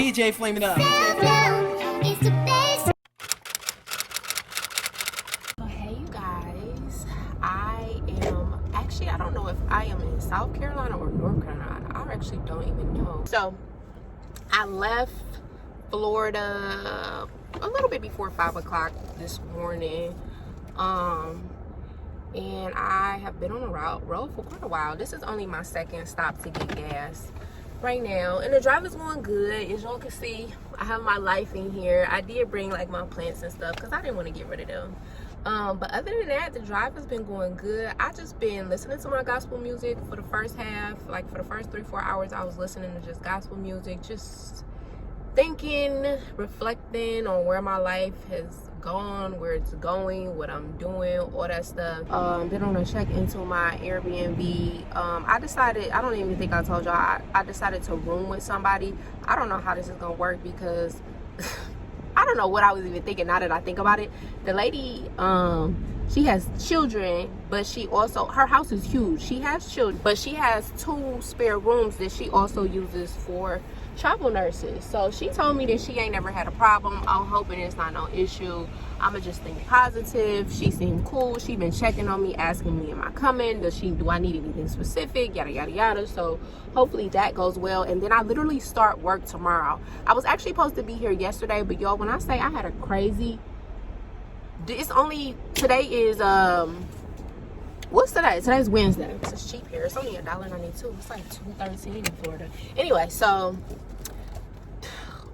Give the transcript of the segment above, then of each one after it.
DJ Flame It Up. So hey you guys, I don't know if I am in South Carolina or North Carolina. I actually don't even know. So I left Florida a little bit before 5 o'clock this morning. And I have been on the road for quite a while. This is only my second stop to get gas right now, and the drive is going good. As y'all can see, I have my life in here. I did bring like my plants and stuff because I didn't want to get rid of them. But other than that, the drive has been going good. I just been listening to my gospel music for the first half. Like for the first 3-4 hours, I was listening to just gospel music, just thinking, reflecting on where my life has gone, where it's going, what I'm doing, all that stuff. Been on a check into my Airbnb. I decided, I don't even think I told y'all, I decided to room with somebody. I don't know how this is gonna work because I don't know what I was even thinking now that I think about it. The lady, she has children, but she also, her house is huge. She has children, but she has 2 spare rooms that she also uses for travel nurses. So she told me that she ain't never had a problem. I'm hoping it's not no issue. I'ma just think positive. She seemed cool. She been checking on me, asking me, am I coming? Do I need anything specific? Yada, yada, yada. So hopefully that goes well. And then I literally start work tomorrow. I was actually supposed to be here yesterday, but y'all, when I say I had a crazy, it's only, today is, what's today? Today's Wednesday. It's cheap here. It's only $1.92. It's like $2.13 in Florida. Anyway, so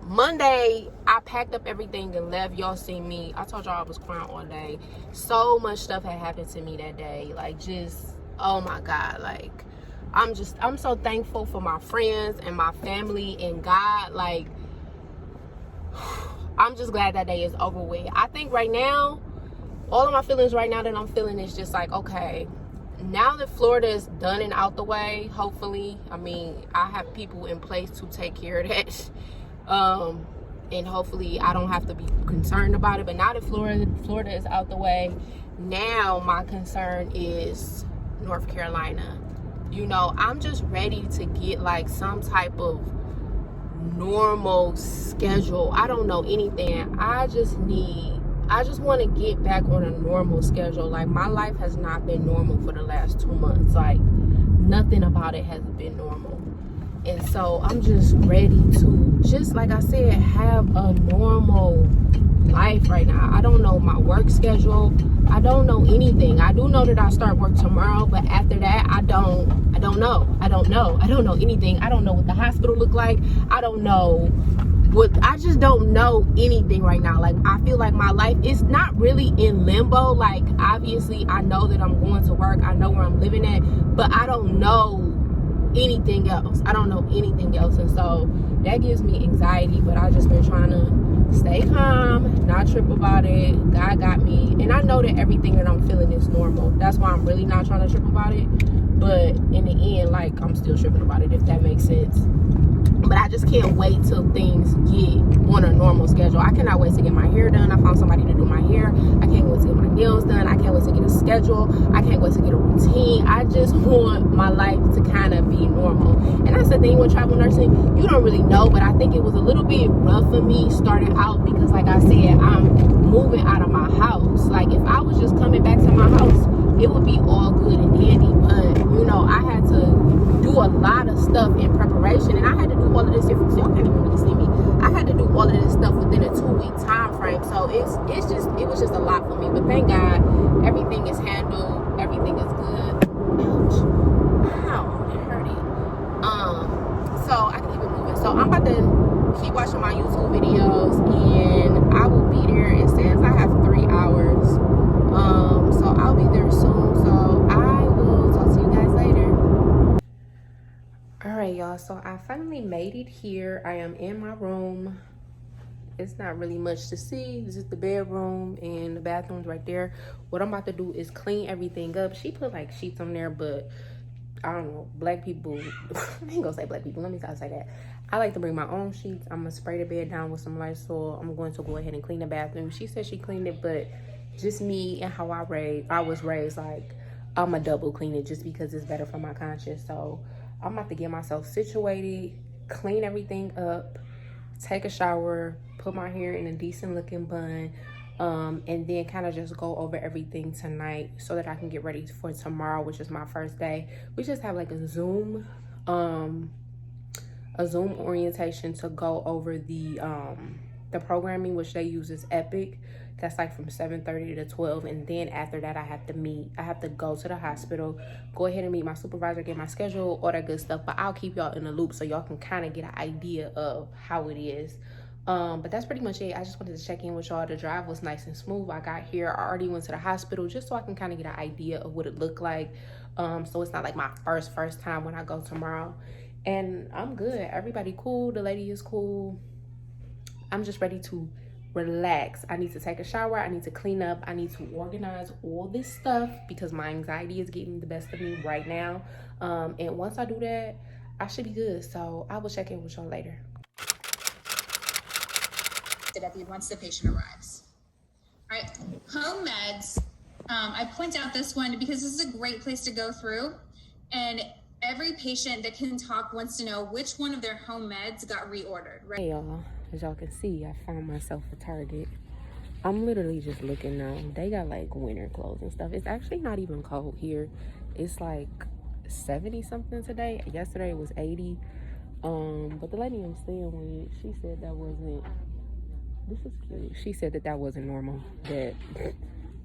Monday, I packed up everything and left. Y'all see me. I told y'all I was crying all day. So much stuff had happened to me that day. Like, just, oh my God. Like, I'm so thankful for my friends and my family and God. Like, I'm just glad that day is over with. I think right now, all of my feelings right now that I'm feeling is just like, okay, now that Florida is done and out the way, hopefully, I mean, I have people in place to take care of that. And hopefully I don't have to be concerned about it. But now that Florida is out the way, now my concern is North Carolina. You know, I'm just ready to get like some type of normal schedule. I don't know anything. I just want to get back on a normal schedule. Like, my life has not been normal for the last 2 months. Like, nothing about it has been normal. And so I'm just ready to, just like I said, have a normal life right now. I don't know my work schedule. I don't know anything. I do know that I start work tomorrow, but after that, I don't know. I don't know anything. I don't know what the hospital look like. I don't know I just don't know anything right now. Like, I feel like my life is not really in limbo. Like, obviously I know that I'm going to work, I know where I'm living at, but I don't know anything else. I don't know anything else. And so that gives me anxiety. But I just been trying to stay calm, not trip about it. God got me, and I know that everything that I'm feeling is normal. That's why I'm really not trying to trip about it. But in the end, like, I'm still tripping about it, if that makes sense. But I just can't wait till things get on a normal schedule. I cannot wait to get my hair done. I found somebody to do my hair. I can't wait to get my nails done. I can't wait to get a schedule. I can't wait to get a routine. I just want my life to kind of be normal. And that's the thing with travel nursing. You don't really know, but I think it was a little bit rough for me starting out because, like I said, I'm moving out of my house. Like, if I was just coming back to my house, it would be all good and dandy. But, you know, I had to do a lot of stuff in preparation, and I had to do all of this. Y'all can't even really see me. I had to do all of this stuff within a 2-week time frame. So it was just a lot for me. But thank God, everything is handled. Everything is good. Ouch. Ow, it hurt it. So I can keep it moving. So I'm about to keep watching my YouTube videos, and I will be there. It says I have 3 hours. So I'll be there soon. So I will talk to you guys later. All right, y'all. So I finally made it here. I am in my room. It's not really much to see. This is the bedroom, and the bathroom's right there. What I'm about to do is clean everything up. She put like sheets on there, but I don't know, black people, I ain't gonna say black people, let me not say that. I like to bring my own sheets. I'm gonna spray the bed down with some Lysol. I'm going to go ahead and clean the bathroom. She said she cleaned it, but just me and how I was raised, like, I'm a double clean it just because it's better for my conscience. So I'm about to get myself situated, clean everything up, take a shower, put my hair in a decent looking bun, and then kind of just go over everything tonight so that I can get ready for tomorrow, which is my first day. We just have like a Zoom orientation to go over the programming, which they use is Epic. That's like from 7:30 to 12, and then after that I have to go to the hospital, go ahead and meet my supervisor, get my schedule, all that good stuff. But I'll keep y'all in the loop so y'all can kind of get an idea of how it is. But that's pretty much it. I just wanted to check in with y'all. The drive was nice and smooth. I got here, I already went to the hospital just so I can kind of get an idea of what it looked like. So it's not like my first time when I go tomorrow. And I'm good. Everybody cool. The lady is cool. I'm just ready to relax. I need to take a shower. I need to clean up. I need to organize all this stuff because my anxiety is getting the best of me right now. And once I do that, I should be good. So I will check in with y'all later. Once the patient arrives. All right, home meds. I point out this one because this is a great place to go through, and every patient that can talk wants to know which one of their home meds got reordered. Right? Hey y'all, as y'all can see, I found myself a Target. I'm literally just looking now. They got like winter clothes and stuff. It's actually not even cold here. It's like 70 something today. Yesterday it was 80. But the lady I'm staying with, she said that wasn't. This is cute. She said that wasn't normal. That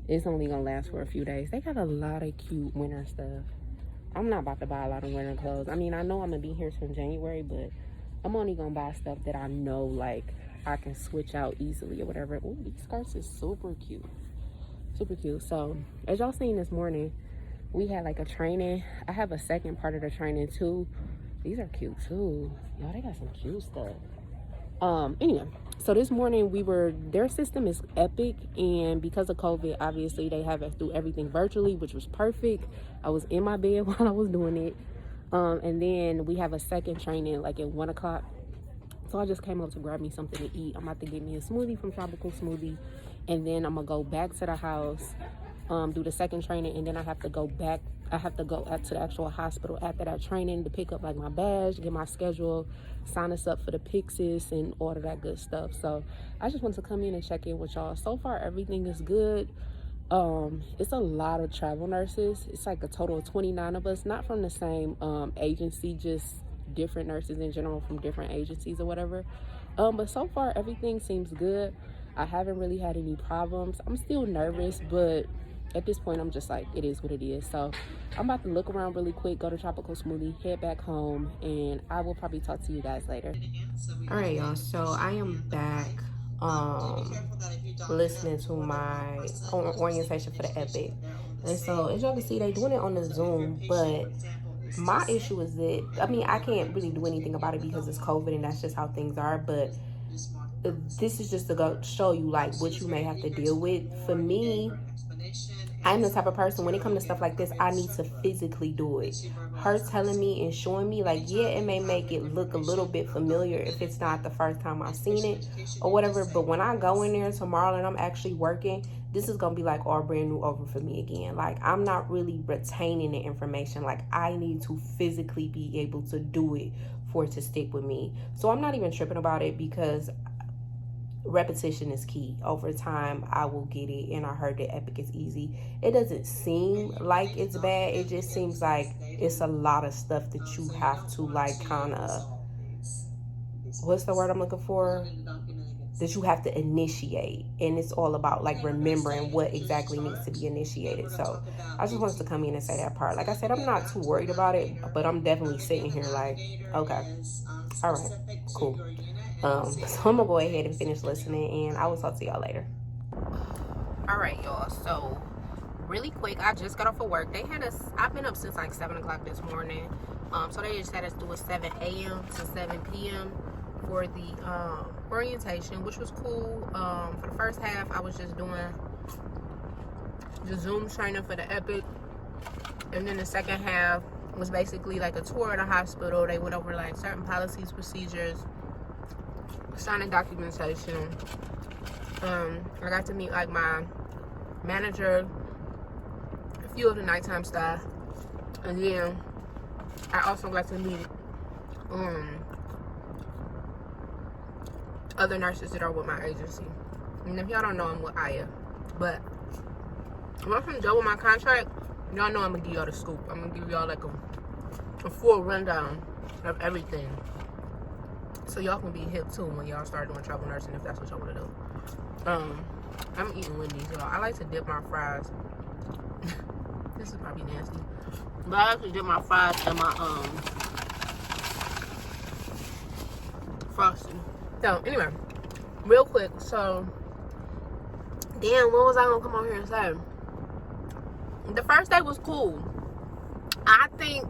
it's only gonna last for a few days. They got a lot of cute winter stuff. I'm not about to buy a lot of winter clothes. I mean, I know I'm gonna be here till January, but I'm only gonna buy stuff that I know like I can switch out easily or whatever. Ooh, these skirts is super cute. Super cute. So as y'all seen this morning, we had like a training. I have a second part of the training too. These are cute too. Y'all, they got some cute stuff. Anyway, so this morning their system is Epic, and because of COVID, obviously they have to do everything virtually, which was perfect. I was in my bed while I was doing it. And then we have a second training like at 1 o'clock. So I just came up to grab me something to eat. I'm about to get me a smoothie from Tropical Smoothie, and then I'm gonna go back to the house, do the second training, and then I have to go out to the actual hospital after that training to pick up like my badge, get my schedule, sign us up for the Pyxis and all of that good stuff. So I just wanted to come in and check in with y'all. So far everything is good. It's a lot of travel nurses. It's like a total of 29 of us, not from the same agency, just different nurses in general from different agencies or whatever. But so far everything seems good. I haven't really had any problems. I'm still nervous, but at this point I'm just like, it is what it is. So I'm about to look around really quick, go to Tropical Smoothie, head back home, and I will probably talk to you guys later. All right, y'all, so I am back listening to my orientation for the Epic. And so as y'all can see, they doing it on the Zoom, but my issue is that, I mean, I can't really do anything about it because it's COVID and that's just how things are, but this is just to go show you like what you may have to deal with. For me, I'm the type of person, when it comes to stuff like this, I need to physically do it. Her telling me and showing me, like, yeah, it may make it look a little bit familiar if it's not the first time I've seen it or whatever, but when I go in there tomorrow and I'm actually working, this is gonna be like all brand new over for me again. Like, I'm not really retaining the information. Like, I need to physically be able to do it for it to stick with me. So I'm not even tripping about it because repetition is key. Over time I will get it, and I heard that Epic is easy. It doesn't seem like it's bad, it just seems like it's a lot of stuff that you have to like kind of, what's the word I'm looking for, that you have to initiate, and it's all about like remembering what exactly needs to be initiated. So I just wanted to come in and say that part. Like I said, I'm not too worried about it, but I'm definitely sitting here like, okay, all right, cool. So I'm gonna go ahead and finish listening, and I will talk to y'all later. All right, y'all, so really quick, I just got off of work. They had us, I've been up since like 7 o'clock this morning. So they just had us do a 7 a.m. to 7 p.m. for the orientation, which was cool. For the first half, I was just doing the Zoom training for the Epic, and then the second half was basically like a tour of the hospital. They went over like certain policies, procedures, signing documentation. I got to meet like my manager, a few of the nighttime staff, and then I also got to meet other nurses that are with my agency. And if y'all don't know, I'm with Aya. But once I'm done with my contract, y'all know I'm gonna give y'all the scoop. I'm gonna give y'all like a full rundown of everything, so y'all can be hip too when y'all start doing travel nursing, if that's what y'all want to do. I'm eating Wendy's, y'all. I like to dip my fries. This is probably nasty, but I like to dip my fries in my frosty. So anyway, real quick, so damn, what was I gonna come on here and say? The first day was cool. I think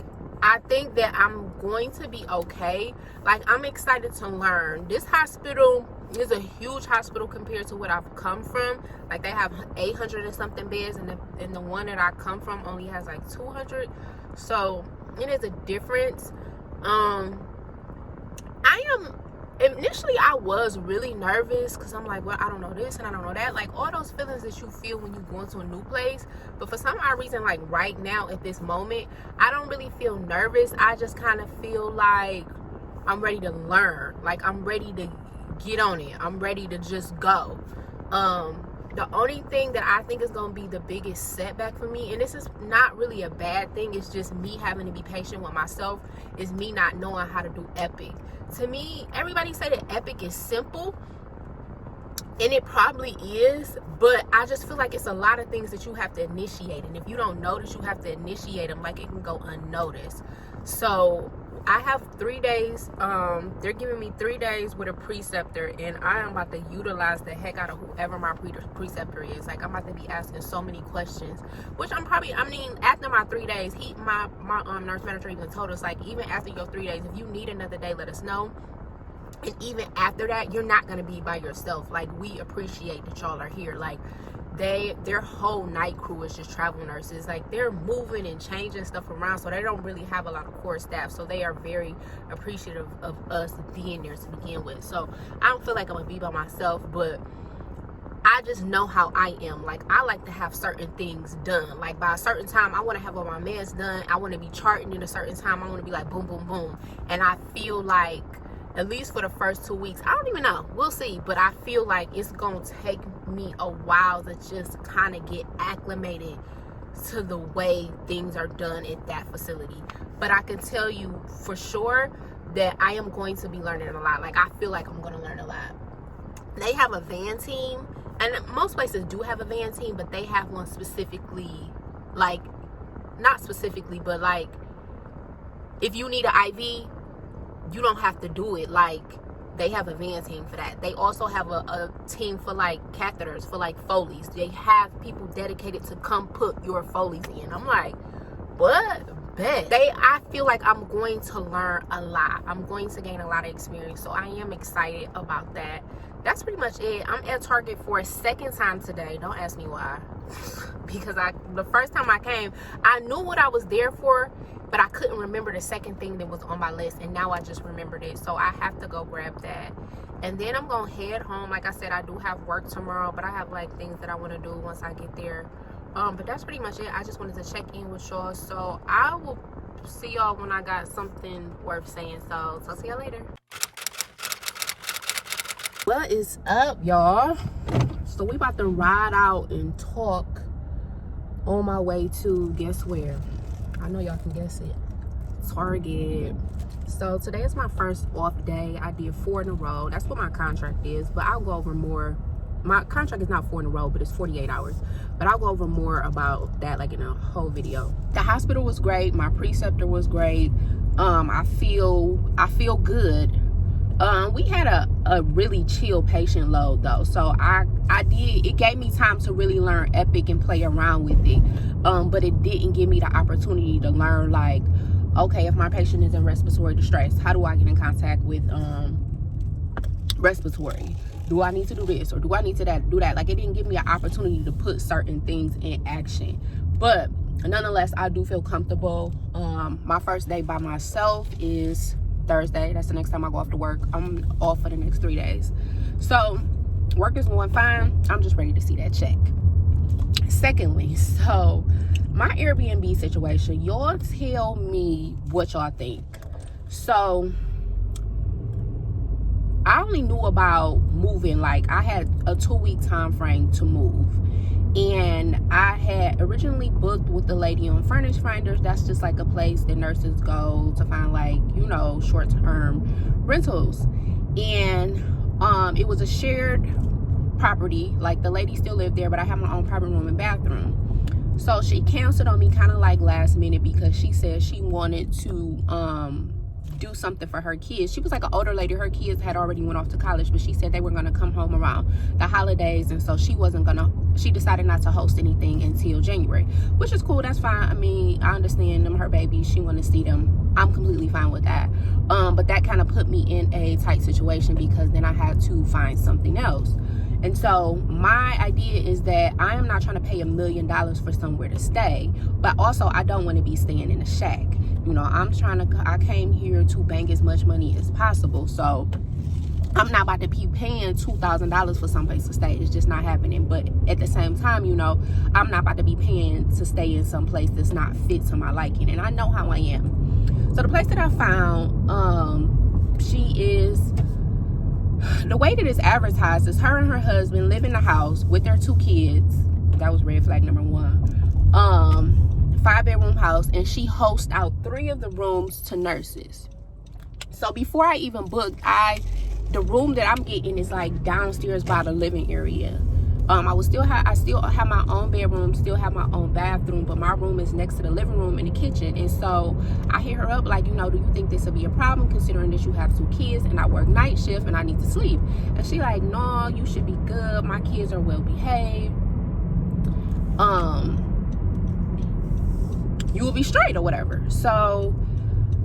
that I'm going to be okay. Like, I'm excited to learn. This hospital is a huge hospital compared to what I've come from. Like, they have 800 and something beds, and the one that I come from only has like 200. So it is a difference. Initially I was really nervous because I'm like, well, I don't know this and I don't know that, like all those feelings that you feel when you go into a new place. But for some odd reason, like right now at this moment, I don't really feel nervous. I just kind of feel like I'm ready to learn, like I'm ready to get on it, I'm ready to just go. The only thing that I think is going to be the biggest setback for me, and this is not really a bad thing, it's just me having to be patient with myself, is me not knowing how to do Epic. To me, everybody say that Epic is simple, and it probably is, but I just feel like it's a lot of things that you have to initiate, and if you don't notice you have to initiate them, like it can go unnoticed. So I have 3 days. They're giving me 3 days with a preceptor, and I am about to utilize the heck out of whoever my preceptor is. Like, I'm about to be asking so many questions, which after my 3 days, my nurse manager even told us, like, even after your 3 days, if you need another day, let us know. And even after that, you're not going to be by yourself. Like, we appreciate that y'all are here. Like, their whole night crew is just travel nurses. Like, they're moving and changing stuff around, so they don't really have a lot of core staff, so they are very appreciative of us being there to begin with. So I don't feel like I'm gonna be by myself, but I just know how I am. Like, I like to have certain things done. Like, by a certain time, I want to have all my meds done. I want to be charting in a certain time. I want to be like boom, boom, boom. And I feel like, at least for the first 2 weeks, I don't even know, we'll see, but I feel like it's gonna take me a while to just kind of get acclimated to the way things are done at that facility. But I can tell you for sure that I am going to be learning a lot. Like, I feel like I'm gonna learn a lot. They have a van team, and most places do have a van team, but they have one specifically, like, not specifically, but like, if you need an IV, you don't have to do it. Like, they have a van team for that. They also have a team for like catheters, for like Foleys. They have people dedicated to come put your Foleys in. I'm like, what? Bet. I feel like I'm going to learn a lot. I'm going to gain a lot of experience. So I am excited about that. That's pretty much it. I'm at Target for a second time today. Don't ask me why. Because the first time I came, I knew what I was there for, but I couldn't remember the second thing that was on my list, and now I just remembered it. So I have to go grab that. And then I'm gonna head home. Like I said, I do have work tomorrow, but I have like things that I want to do once I get there. But that's pretty much it. I just wanted to check in with y'all. So I will see y'all when I got something worth saying. So see y'all later. What is up, y'all? So we about to ride out and talk on my way to, guess where? I know y'all can guess it. Target. So today is my first off day. I did 4 in a row. That's what my contract is, but I'll go over more. My contract is not 4 in a row, but it's 48 hours. But I'll go over more about that like in a whole video. The hospital was great. My preceptor was great. I feel good. We had a really chill patient load though, so it gave me time to really learn Epic and play around with it, but it didn't give me the opportunity to learn, like, okay, if my patient is in respiratory distress, how do I get in contact with respiratory? Do I need to do this, or do I need to do that? Like, it didn't give me an opportunity to put certain things in action. But nonetheless, I do feel comfortable. My first day by myself is Thursday. That's the next time I go off to work. I'm off for the next 3 days. So work is going fine. I'm just ready to see that check. Secondly, so my Airbnb situation, y'all tell me what y'all think. So I only knew about moving, like I had a 2-week time frame to move. And I had originally booked with the lady on Furnish Finders. That's just like a place that nurses go to find, like, you know, short-term rentals. And it was a shared property. Like, the lady still lived there, but I had my own private room and bathroom. So she canceled on me kind of like last minute because she said she wanted to do something for her kids. She was like an older lady. Her kids had already went off to college, but she said they were going to come home around the holidays, and so she decided not to host anything until January, which is cool. That's fine. I mean, I understand them, her babies, she want to see them. I'm completely fine with that. But that kind of put me in a tight situation because then I had to find something else. And so my idea is that I am not trying to pay $1 million for somewhere to stay, but also I don't want to be staying in a shack. You know, I came here to bank as much money as possible. So I'm not about to be paying $2,000 for someplace to stay. It's just not happening. But at the same time, you know, I'm not about to be paying to stay in some place that's not fit to my liking. And I know how I am. So the place that I found, the way that it's advertised is her and her husband live in the house with their 2 kids. That was red flag number 1. 5-bedroom house, and she hosts out 3 of the rooms to nurses. So before I even booked, the room that I'm getting is like downstairs by the living area. I still have my own bedroom, still have my own bathroom, but my room is next to the living room and the kitchen. And so I hit her up like, you know, do you think this will be a problem considering that you have 2 kids and I work night shift and I need to sleep? And she like, no, you should be good. My kids are well behaved. You will be straight or whatever. So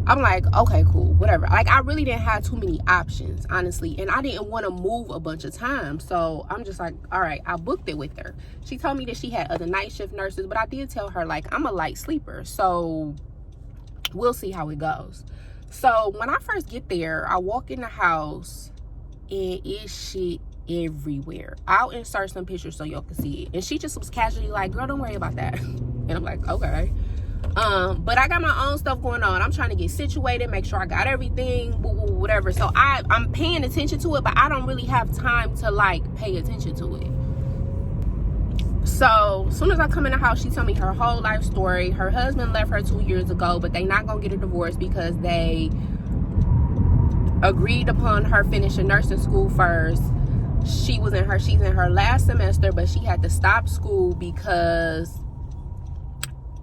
I'm like, okay, cool, whatever. Like, I really didn't have too many options, honestly. And I didn't want to move a bunch of times. So I'm just like, all right, I booked it with her. She told me that she had other night shift nurses, but I did tell her, like, I'm a light sleeper. So we'll see how it goes. So when I first get there, I walk in the house and it's shit everywhere. I'll insert some pictures so y'all can see it. And she just was casually like, girl, don't worry about that. And I'm like, okay. But I got my own stuff going on. I'm trying to get situated, make sure I got everything, whatever. So I'm paying attention to it, but I don't really have time to like pay attention to it. So as soon as I come in the house, she told me her whole life story. Her husband left her 2 years ago, but they not gonna get a divorce because they agreed upon her finishing nursing school first. She's in her last semester, but she had to stop school because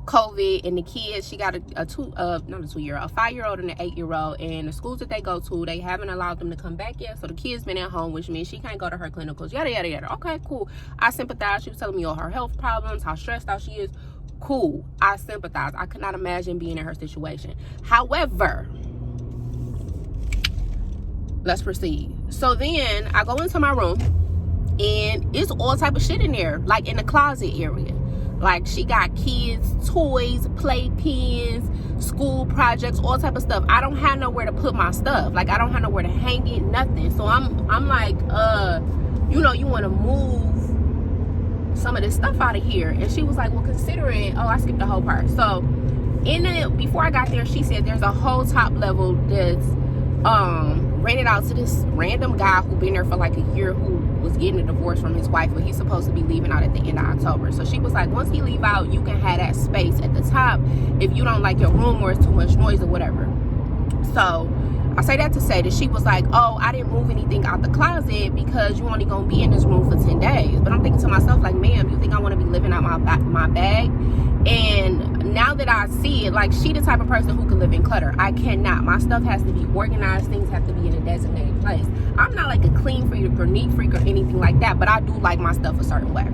COVID and the kids. She got a 5-year-old and an 8-year-old, and the schools that they go to, they haven't allowed them to come back yet. So the kids been at home, which means she can't go to her clinicals, yada yada yada. Okay, cool. I sympathize. She was telling me all her health problems, how stressed out she is. Cool. I sympathize. I could not imagine being in her situation. However, let's proceed. So then I go into my room and it's all type of shit in there, like in the closet area. Like, she got kids' toys, playpens, school projects, all type of stuff. I don't have nowhere to put my stuff. Like, I don't have nowhere to hang it, nothing. So I'm like, you know, you want to move some of this stuff out of here. And she was like, well, considering, I skipped the whole part. So before I got there, she said there's a whole top level that's rented out to this random guy who been there for like a year, who was getting a divorce from his wife, but he's supposed to be leaving out at the end of October. So she was like, once he leave out, you can have that space at the top if you don't like your room or it's too much noise or whatever. So I say that to say that she was like, oh, I didn't move anything out the closet because you only gonna be in this room for 10 days. But I'm thinking to myself, like, ma'am, you think I want to be living out my bag? And now that I see it, like, she the type of person who can live in clutter. I cannot. My stuff has to be organized. Things have to be in a designated place. I'm not like a clean freak or neat freak or anything like that, but I do like my stuff a certain way.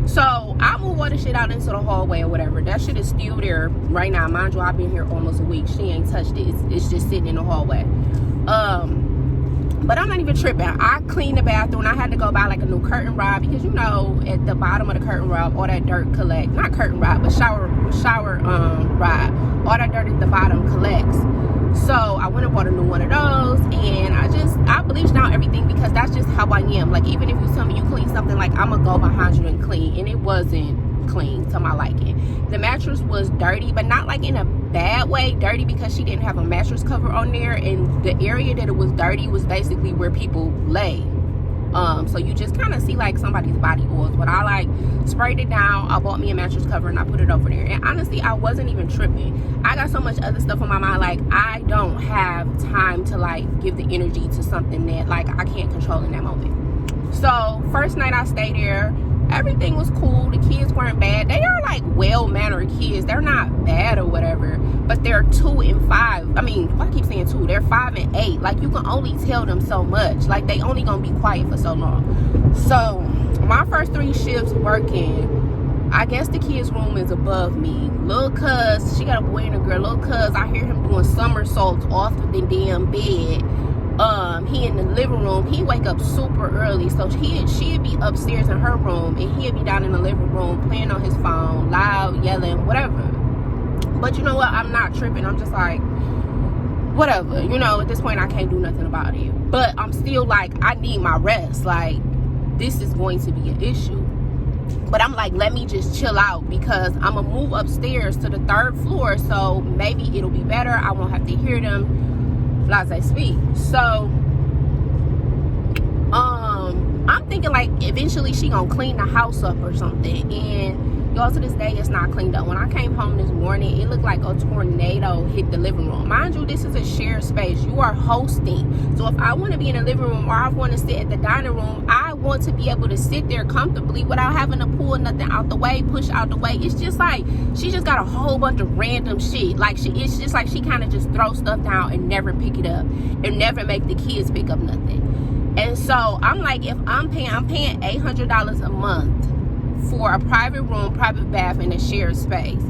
So I move all the shit out into the hallway or whatever. That shit is still there right now. Mind you, I've been here almost a week. She ain't touched it. It's just sitting in the hallway. But I'm not even tripping. I cleaned the bathroom. I had to go buy like a new curtain rod because, you know, at the bottom of the curtain rod, all that dirt collect. Not curtain rod, but shower rod. All that dirt at the bottom collects. So I went and bought a new one of those, and I bleached out everything because that's just how I am. Like, even if you tell me you clean something, like, I'm gonna go behind you and clean. And it wasn't clean to my liking. The mattress was dirty, but not like in a bad way dirty, because she didn't have a mattress cover on there, and the area that it was dirty was basically where people lay. So you just kind of see like somebody's body oils. But I like sprayed it down. I bought me a mattress cover and I put it over there. And honestly, I wasn't even tripping. I got so much other stuff on my mind. Like, I don't have time to like give the energy to something that like I can't control in that moment. So first night I stayed there, everything was cool. The kids weren't bad. They are like well-mannered kids. They're not bad or whatever, but they're 2 and 5. I mean, why I keep saying 2? They're 5 and 8. Like, you can only tell them so much. Like, they only gonna be quiet for so long. So my first 3 shifts working, I guess the kids' room is above me. Little cuz, she got a boy and a girl. Little cuz, I hear him doing somersaults off the damn bed. He in the living room. He wake up super early, so she'd be upstairs in her room, and he'd be down in the living room playing on his phone, loud, yelling, whatever. But you know what? I'm not tripping. I'm just like, whatever. You know, at this point, I can't do nothing about it. But I'm still like, I need my rest. Like, this is going to be an issue. But I'm like, let me just chill out, because I'm gonna move upstairs to the 3rd floor, so maybe it'll be better. I won't have to hear them. Blase speak. So I'm thinking like eventually she gonna clean the house up or something, and y'all, to this day it's not cleaned up. When I came home this morning, it looked like a tornado hit the living room. Mind you, this is a shared space. You are hosting, so if I want to be in the living room or I want to sit at the dining room, I want to be able to sit there comfortably without having to pull nothing out the way, push out the way. It's just like she just got a whole bunch of random shit. Like, it's just like she kind of just throws stuff down and never pick it up, and never make the kids pick up nothing. And so I'm like, if I'm paying $800 a month for a private room, private bath, and a shared space.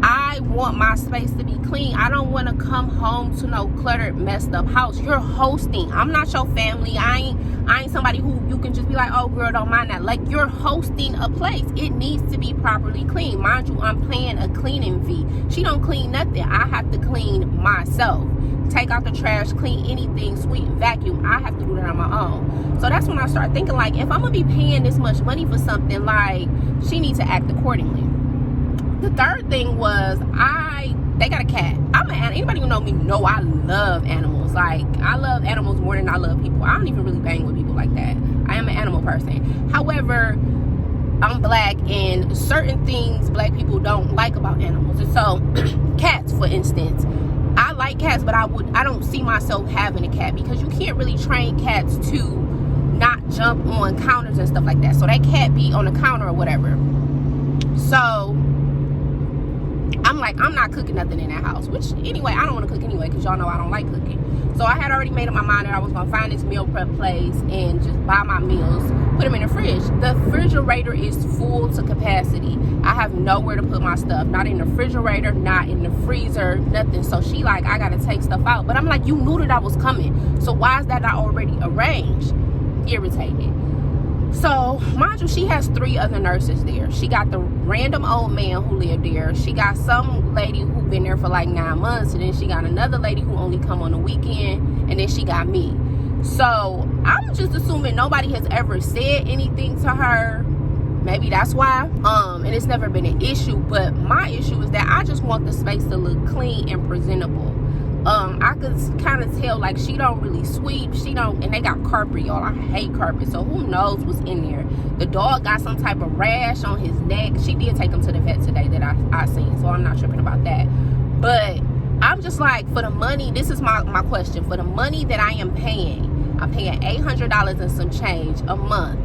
I want my space to be clean. I don't want to come home to no cluttered, messed up house. You're hosting. I'm not your family. I ain't somebody who you can just be like, oh girl, don't mind that. Like, you're hosting a place. It needs to be properly clean. Mind you, I'm paying a cleaning fee. She don't clean nothing. I have to clean myself. Take out the trash, clean anything, sweep, vacuum. I have to do that on my own. So that's when I start thinking, like, if I'm gonna be paying this much money for something, like, she needs to act accordingly. The third thing was, they got a cat. Anybody who know me know I love animals. Like, I love animals more than I love people. I don't even really bang with people like that. I am an animal person. However, I'm black, and certain things black people don't like about animals. And so, cats, for instance. I like cats, but I don't see myself having a cat, because you can't really train cats to not jump on counters and stuff like that. So that cat be on the counter or whatever. So I'm like, I'm not cooking nothing in that house, which anyway, I don't want to cook anyway, because y'all know I don't like cooking. So I had already made up my mind that I was going to find this meal prep place and just buy my meals, put them in the fridge. The refrigerator is full to capacity. I have nowhere to put my stuff. Not in the refrigerator, not in the freezer, nothing. So she like, I got to take stuff out. But I'm like, you knew that I was coming. So why is that not already arranged? Irritated. So, mind you, she has 3 other nurses there. She got the random old man who lived there. She got some lady who been there for like 9 months. And then she got another lady who only come on the weekend. And then she got me. So, I'm just assuming nobody has ever said anything to her. Maybe that's why. And it's never been an issue. But my issue is that I just want the space to look clean and presentable. I could kind of tell, like, she don't really sweep, and they got carpet, y'all. I hate carpet, so who knows what's in there. The dog got some type of rash on his neck. She did take him to the vet today that I seen, so I'm not tripping about that. But I'm just like, for the money, this is my question. For the money that I am paying, I'm paying $800 and some change a month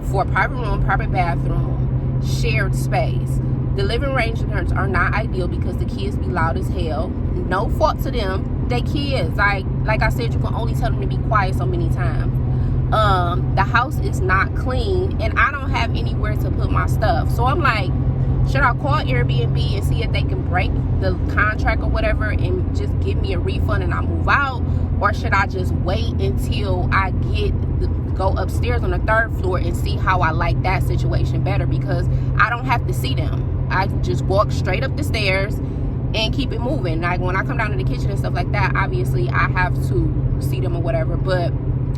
for a private room, private bathroom, shared space. The living arrangements are not ideal because the kids be loud as hell. No fault to them. They kids. Like I said, you can only tell them to be quiet so many times. The house is not clean, and I don't have anywhere to put my stuff. So I'm like, should I call Airbnb and see if they can break the contract or whatever and just give me a refund and I move out? Or should I just wait until I go upstairs on the 3rd floor and see how I like that situation better? Because I don't have to see them. I just walk straight up the stairs and keep it moving. Like, when I come down to the kitchen and stuff like that, obviously I have to see them or whatever. But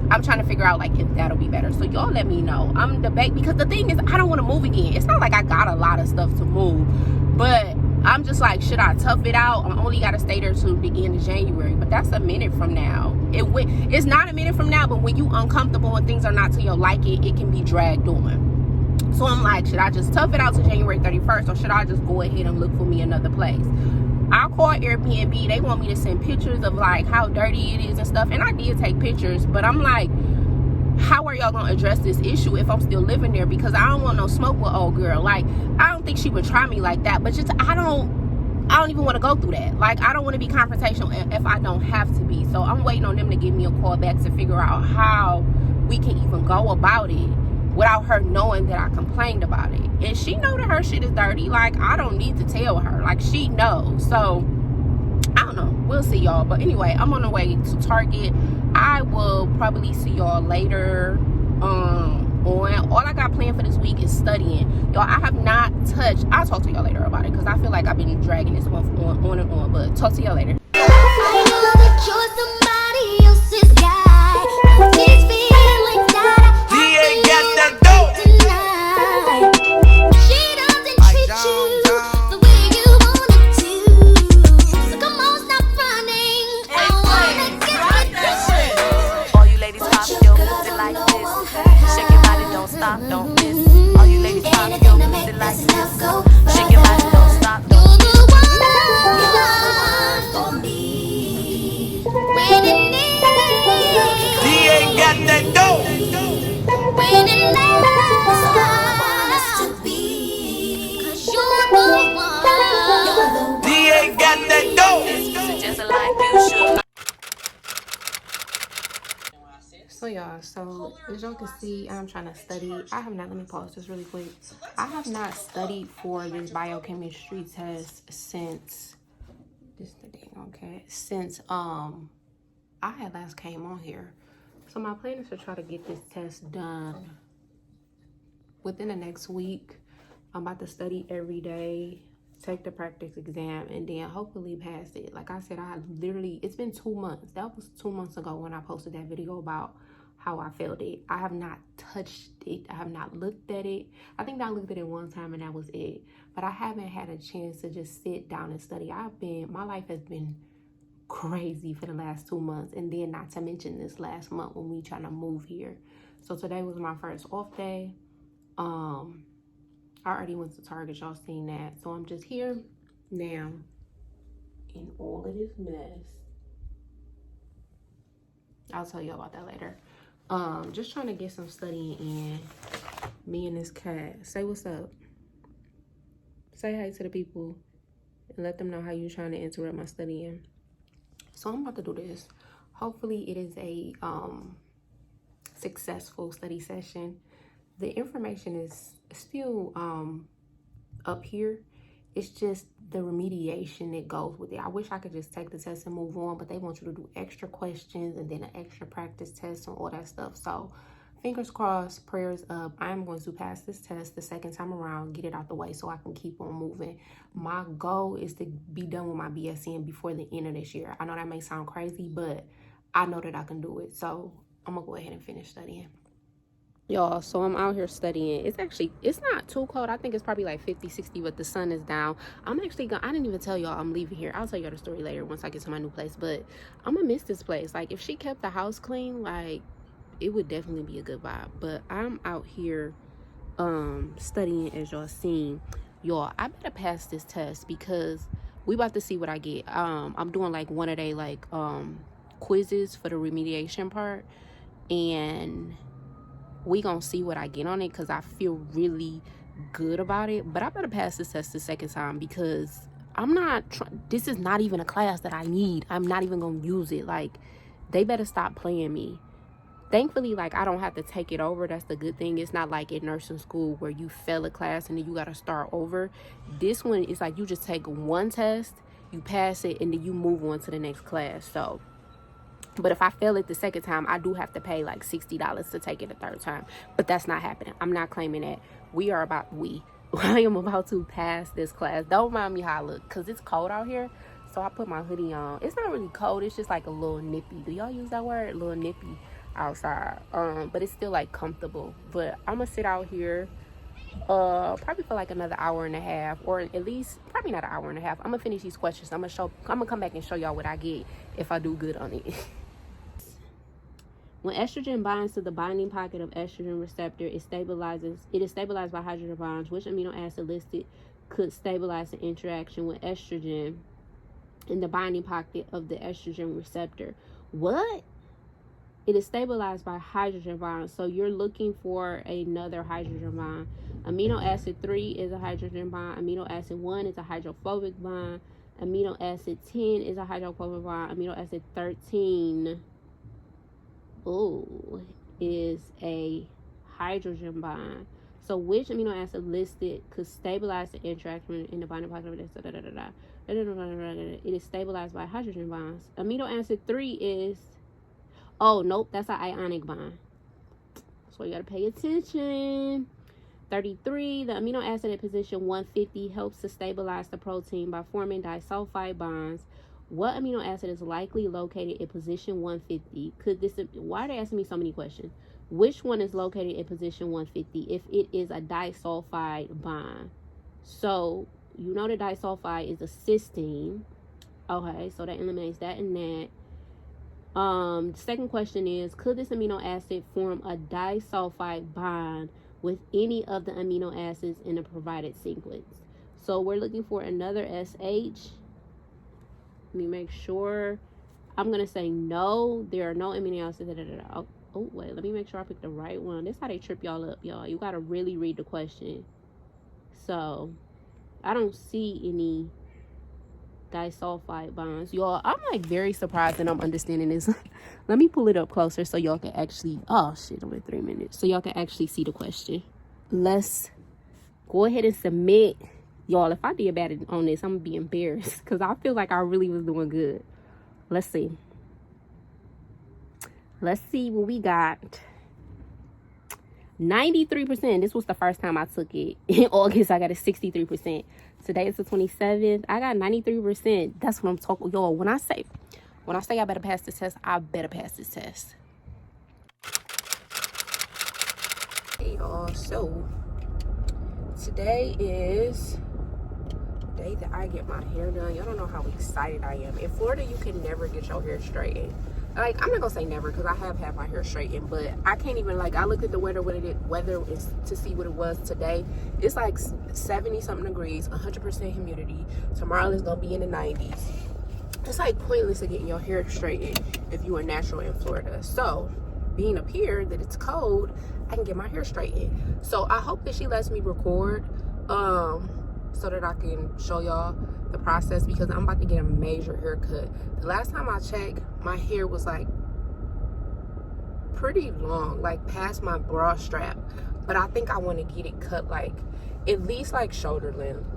I'm trying to figure out like if that'll be better. So y'all let me know. I'm debating, because the thing is, I don't want to move again. It's not like I got a lot of stuff to move, but I'm just like, should I tough it out? I'm only got to stay there till the end of January, but that's a minute from now. It's not a minute from now, but when you uncomfortable and things are not to your liking, it can be dragged on. So I'm like, should I just tough it out to January 31st, or should I just go ahead and look for me another place? I called Airbnb. They want me to send pictures of like how dirty it is and stuff, and I did take pictures, but I'm like, how are y'all gonna address this issue if I'm still living there? Because I don't want no smoke with old girl. Like, I don't think she would try me like that, but just I don't even want to go through that. Like, I don't want to be confrontational if I don't have to be. So I'm waiting on them to give me a call back to figure out how we can even go about it without her knowing that I complained about it. And she know that her shit is dirty. Like, I don't need to tell her. Like, she knows. So I don't know. We'll see, y'all. But anyway, I'm on the way to Target. I will probably see y'all later on. All I got planned for this week is studying. Y'all, I have not touched. I'll talk to y'all later about it, because I feel like I've been dragging this one on and on. But talk to y'all later. I know that you're somebody else's guy. These feelings that I got that dope. tonight. She doesn't treat you the way you wanted to. So come on, stop running. I wanna get with All you ladies pop your music like this. Shake your body, don't stop, don't miss. All you ladies pop your music like this. Shake your body, don't stop, don't miss. You're the one for me. When it needs. DA got that dope. When it lasts, I want us to be. 'Cause you're the one. DA got that dope. So just like you should. So y'all, so as y'all can see, I'm trying to study. I have not, let me pause this really quick. I have not studied for this biochemistry test since I had last came on here. So my plan is to try to get this test done within the next week. I'm about to study every day, take the practice exam, and then hopefully pass it. Like I said, it's been 2 months. That was 2 months ago when I posted that video about how I felt it. I have not touched it. I have not looked at it. I think I looked at it one time and that was it. But I haven't had a chance to just sit down and study. My life has been crazy for the last 2 months, and then not to mention this last month when we trying to move here. So today was my first off day. I already went to Target, y'all seen that. So I'm just here now in all of this mess. I'll tell you about that later. Just trying to get some studying in. Me and this cat. Say what's up. Say hi to the people and let them know how you're trying to interrupt my studying. So I'm about to do this. Hopefully it is a successful study session. The information is still up here. It's just the remediation that goes with it. I wish I could just take the test and move on, but they want you to do extra questions and then an extra practice test and all that stuff. So fingers crossed, prayers up. I'm going to pass this test the second time around, get it out the way so I can keep on moving. My goal is to be done with my BSN before the end of this year. I know that may sound crazy, but I know that I can do it. So I'm going to go ahead and finish studying. Y'all, so I'm out here studying. It's not too cold. I think it's probably like 50, 60, but the sun is down. I didn't even tell y'all I'm leaving here. I'll tell y'all the story later once I get to my new place, but I'm gonna miss this place. Like, if she kept the house clean, like, it would definitely be a good vibe. But I'm out here studying, as y'all seen. Y'all, I better pass this test because we about to see what I get. I'm doing like one a day, like quizzes for the remediation part, and we gonna see what I get on it because I feel really good about it. But I better pass this test the second time because this is not even a class that I need. I'm not even gonna use it. Like, they better stop playing me. Thankfully, like, I don't have to take it over. That's the good thing. It's not like in nursing school where you fail a class and then you gotta start over. This one is like you just take one test, you pass it, and then you move on to the next class. So, but if I fail it the second time, I do have to pay like $60 to take it the third time. But that's not happening. I'm not claiming that. I am about to pass this class. Don't mind me how I look because it's cold out here. So I put my hoodie on. It's not really cold. It's just like a little nippy. Do y'all use that word? A little nippy. outside. But it's still like comfortable. But I'm gonna sit out here probably for like another hour and a half, or at least probably not an hour and a half. I'm gonna finish these questions. I'm gonna come back and show y'all what I get if I do good on it. When estrogen binds to the binding pocket of estrogen receptor, it is stabilized by hydrogen bonds. Which amino acid listed could stabilize the interaction with estrogen in the binding pocket of the estrogen receptor? What? It is stabilized by hydrogen bonds. So you're looking for another hydrogen bond. Amino acid 3 is a hydrogen bond. Amino acid 1 is a hydrophobic bond. Amino acid 10 is a hydrophobic bond. Amino acid 13 is a hydrogen bond. So which amino acid listed could stabilize the interaction in the binding pocket of this? It is stabilized by hydrogen bonds. Amino acid 3 is, oh nope, that's an ionic bond. So you gotta pay attention. 33, the amino acid at position 150 helps to stabilize the protein by forming disulfide bonds. What amino acid is likely located at position 150? Why are they asking me so many questions? Which one is located at position 150 if it is a disulfide bond? So, you know the disulfide is a cysteine. Okay, so that eliminates that and that. The second question is, could this amino acid form a disulfide bond with any of the amino acids in the provided sequence? So, we're looking for another SH. Let me make sure. I'm going to say no. There are no amino acids. Oh, wait. Let me make sure I picked the right one. This is how they trip y'all up, y'all. You got to really read the question. So, I don't see any disulfide bonds. Y'all, I'm like very surprised that I'm understanding this. Let me pull it up closer so y'all can actually... Oh, shit. I'm at 3 minutes. So, y'all can actually see the question. Let's go ahead and submit. Y'all, if I did bad on this, I'm going to be embarrassed because I feel like I really was doing good. Let's see. Let's see what we got. 93%. This was the first time I took it. In August, I got a 63%. Today is the 27th. I got 93%. That's what I'm talking. Y'all, when I say I better pass this test, I better pass this test. Hey, y'all. So, today is... day that I get my hair done. Y'all don't know how excited I am. In Florida, you can never get your hair straightened. Like, I'm not gonna say never because I have had my hair straightened, but I can't even, like, I looked at the weather is to see what it was today. It's like 70 something degrees, 100% humidity. Tomorrow is gonna be in the 90s. It's like pointless to getting your hair straightened if you are natural in Florida. So being up here that it's cold, I can get my hair straightened. So I hope that she lets me record so that I can show y'all the process because I'm about to get a major haircut. The last time I checked, my hair was like pretty long, like past my bra strap, but I think I want to get it cut like at least like shoulder length.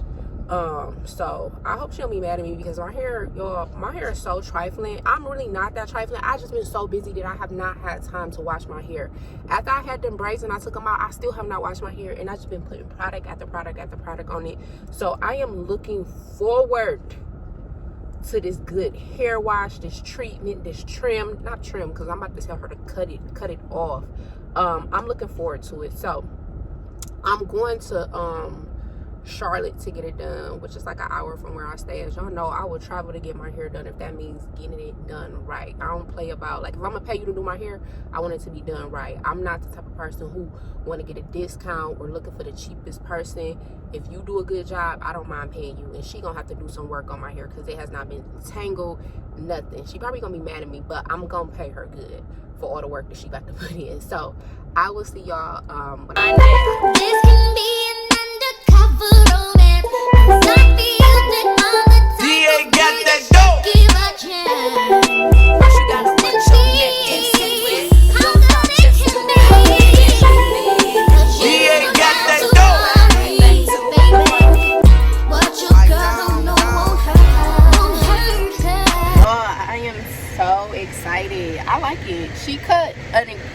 So I hope she don't be mad at me because my hair, y'all, my hair is so trifling. I'm really not that trifling. I just been so busy that I have not had time to wash my hair. After I had them braids and I took them out, I still have not washed my hair, and I just been putting product after product after product on it. So I am looking forward to this good hair wash, this treatment, this trim, not trim because I'm about to tell her to cut it off. I'm looking forward to it. So I'm going to Charlotte to get it done, which is like an hour from where I stay. As y'all know, I will travel to get my hair done if that means getting it done right. I don't play about, like, if I'm gonna pay you to do my hair, I want it to be done right. I'm not the type of person who want to get a discount or looking for the cheapest person. If you do a good job, I don't mind paying you, and she gonna have to do some work on my hair because it has not been tangled, nothing. She probably gonna be mad at me, but I'm gonna pay her good for all the work that she got to put in. So I will see y'all when I This can be an undercover romance. I feel that all the time. DA got that Give dope. a chance. First you gotta put your neck into it. How good it can be. 'Cause you DA know got how that to dope. love me, baby. What your girl don't know won't hurt her. I am so excited. I like it. She cut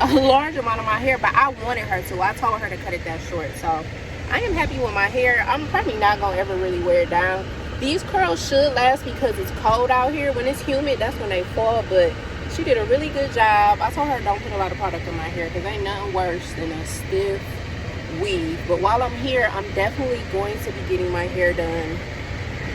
a large amount of my hair, but I wanted her to. I told her to cut it that short. So I am happy with my hair. I'm probably not going to ever really wear it down. These curls should last because it's cold out here. When it's humid, that's when they fall. But She did a really good job. I told her don't put a lot of product on my hair because ain't nothing worse than a stiff weave. But while I'm here, I'm definitely going to be getting my hair done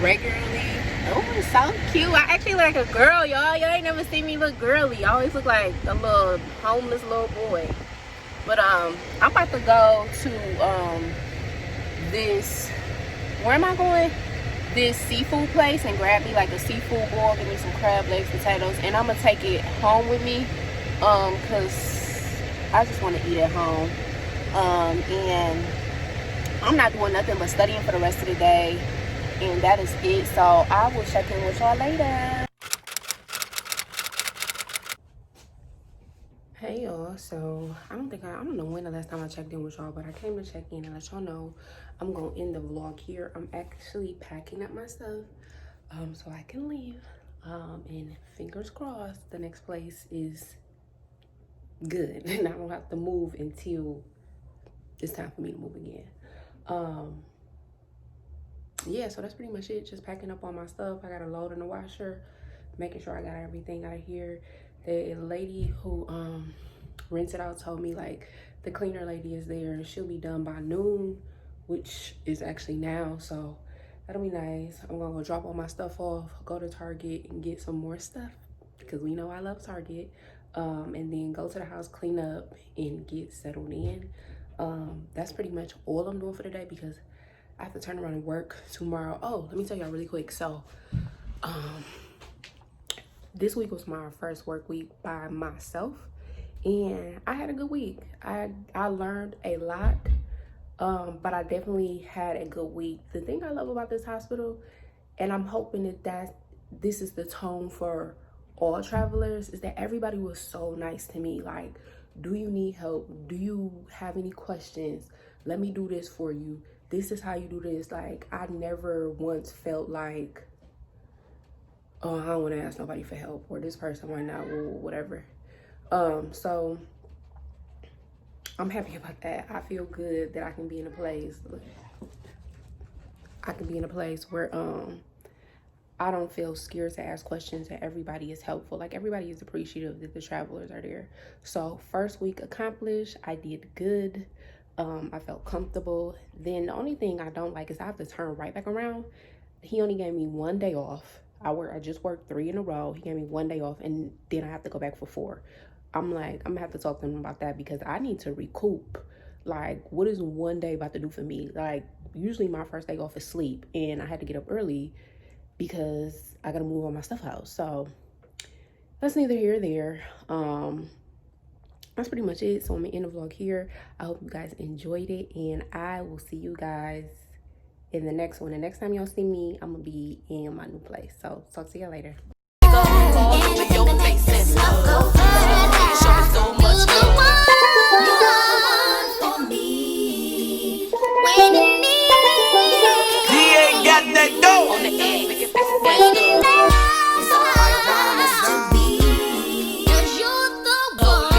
regularly. Oh, it's so cute. I actually look like a girl, y'all. Y'all ain't never seen me look girly. I always look like a little homeless little boy. But I'm about to go to this, where am I going? This seafood place and grab me like a seafood boil, give me some crab legs, potatoes, and I'm gonna take it home with me because I just want to eat at home. And I'm not doing nothing but studying for the rest of the day, and that is it. So I will check in with y'all later. Hey y'all, so I don't know when the last time I checked in with y'all, but I came to check in and let y'all know I'm gonna end the vlog here. I'm actually packing up my stuff so I can leave, and fingers crossed the next place is good and I don't have to move until it's time for me to move again. Yeah, so that's pretty much it. Just packing up all my stuff. I got a load in the washer, making sure I got everything out of here. The lady who rents it out told me like the cleaner lady is there and she'll be done by noon, which is actually now, so that'll be nice. I'm gonna go drop all my stuff off, go to Target and get some more stuff because we know I love Target, and then go to the house, clean up and get settled in. That's pretty much all I'm doing for the day because I have to turn around and work tomorrow. Oh, let me tell y'all really quick. So this week was my first work week by myself and I had a good week. I learned a lot, but I definitely had a good week. The thing I love about this hospital, and I'm hoping that this is the tone for all travelers, is that everybody was so nice to me. Like, do you need help? Do you have any questions? Let me do this for you. This is how you do this. Like, I never once felt like, oh, I don't want to ask nobody for help, or this person might not, or whatever. So I'm happy about that. I feel good that I can be in a place. Where I don't feel scared to ask questions, and everybody is helpful. Like, everybody is appreciative that the travelers are there. So first week accomplished. I did good. I felt comfortable. Then the only thing I don't like is I have to turn right back around. He only gave me 1 day off. I just worked 3 in a row. He gave me 1 day off, and then I have to go back for 4. I'm like, I'm gonna have to talk to him about that because I need to recoup. Like, what is 1 day about to do for me? Like, usually my first day off is sleep, and I had to get up early because I gotta move all my stuff out. So that's neither here or there. That's pretty much it. So I'm gonna end the vlog here. I hope you guys enjoyed it, and I will see you guys in the next one. The next time y'all see me, I'm gonna be in my new place. So talk to y'all later.